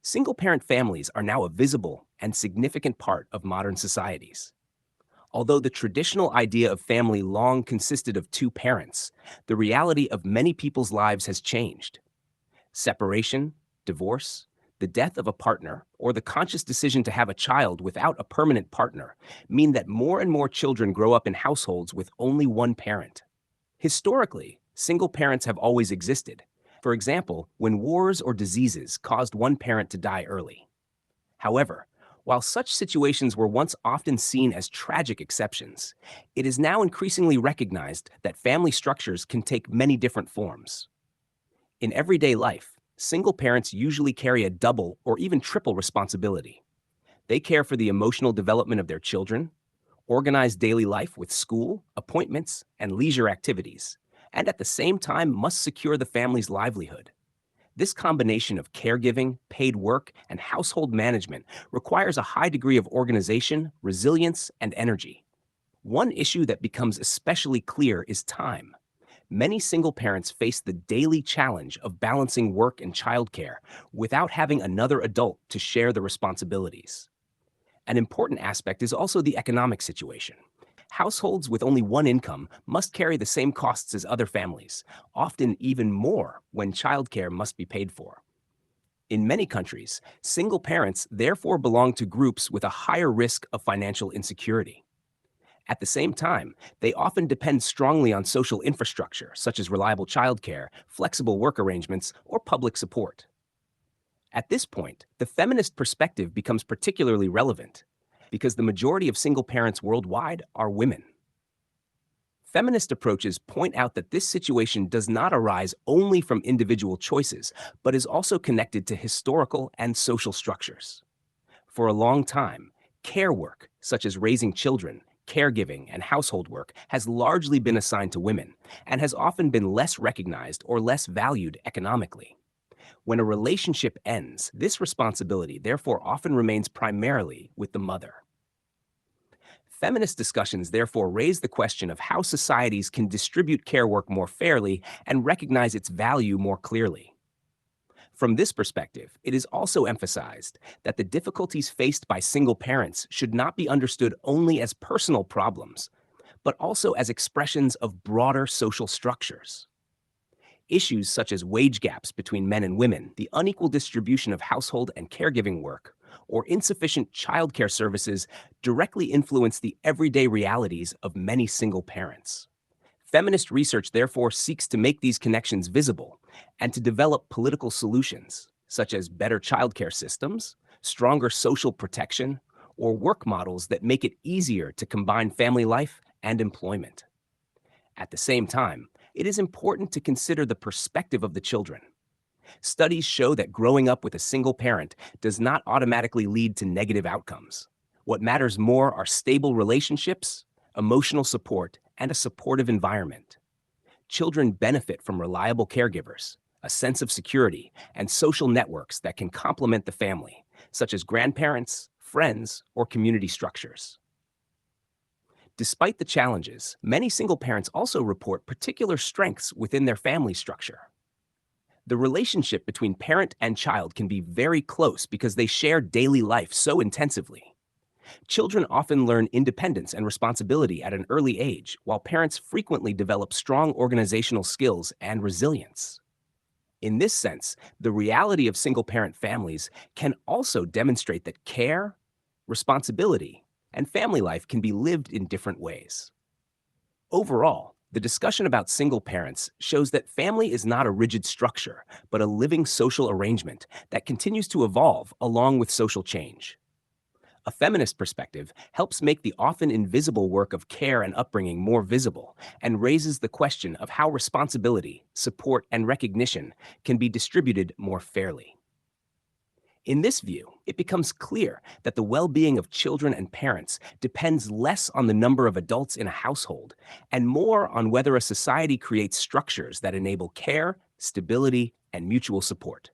Single-parent families are now a visible and significant part of modern societies. Although the traditional idea of family long consisted of two parents, the reality of many people's lives has changed. Separation, divorce, the death of a partner, or the conscious decision to have a child without a permanent partner mean that more and more children grow up in households with only one parent. Historically, single parents have always existed. For example, when wars or diseases caused one parent to die early. However, while such situations were once often seen as tragic exceptions, it is now increasingly recognized that family structures can take many different forms. In everyday life, single parents usually carry a double or even triple responsibility. They care for the emotional development of their children, organize daily life with school, appointments, and leisure activities, and at the same time must secure the family's livelihood. This combination of caregiving, paid work, and household management requires a high degree of organization, resilience, and energy. One issue that becomes especially clear is time. Many single parents face the daily challenge of balancing work and childcare without having another adult to share the responsibilities. An important aspect is also the economic situation. Households with only one income must carry the same costs as other families, often even more when childcare must be paid for. In many countries, single parents therefore belong to groups with a higher risk of financial insecurity. At the same time, they often depend strongly on social infrastructure, such as reliable childcare, flexible work arrangements, or public support. At this point, the feminist perspective becomes particularly relevant because the majority of single parents worldwide are women. Feminist approaches point out that this situation does not arise only from individual choices, but is also connected to historical and social structures. For a long time, care work, such as raising children, caregiving, and household work, has largely been assigned to women and has often been less recognized or less valued economically. When a relationship ends, this responsibility therefore often remains primarily with the mother. Feminist discussions therefore raise the question of how societies can distribute care work more fairly and recognize its value more clearly. From this perspective, it is also emphasized that the difficulties faced by single parents should not be understood only as personal problems, but also as expressions of broader social structures. Issues such as wage gaps between men and women, the unequal distribution of household and caregiving work, or insufficient childcare services directly influence the everyday realities of many single parents. Feminist research therefore seeks to make these connections visible and to develop political solutions, such as better childcare systems, stronger social protection, or work models that make it easier to combine family life and employment. At the same time, it is important to consider the perspective of the children. Studies show that growing up with a single parent does not automatically lead to negative outcomes. What matters more are stable relationships, emotional support, and a supportive environment. Children benefit from reliable caregivers, a sense of security, and social networks that can complement the family, such as grandparents, friends, or community structures. Despite the challenges, many single parents also report particular strengths within their family structure. The relationship between parent and child can be very close because they share daily life so intensively. Children often learn independence and responsibility at an early age, while parents frequently develop strong organizational skills and resilience. In this sense, the reality of single parent families can also demonstrate that care, responsibility, and family life can be lived in different ways. Overall, the discussion about single parents shows that family is not a rigid structure, but a living social arrangement that continues to evolve along with social change. A feminist perspective helps make the often invisible work of care and upbringing more visible and raises the question of how responsibility, support, and recognition can be distributed more fairly. In this view, it becomes clear that the well-being of children and parents depends less on the number of adults in a household and more on whether a society creates structures that enable care, stability, and mutual support.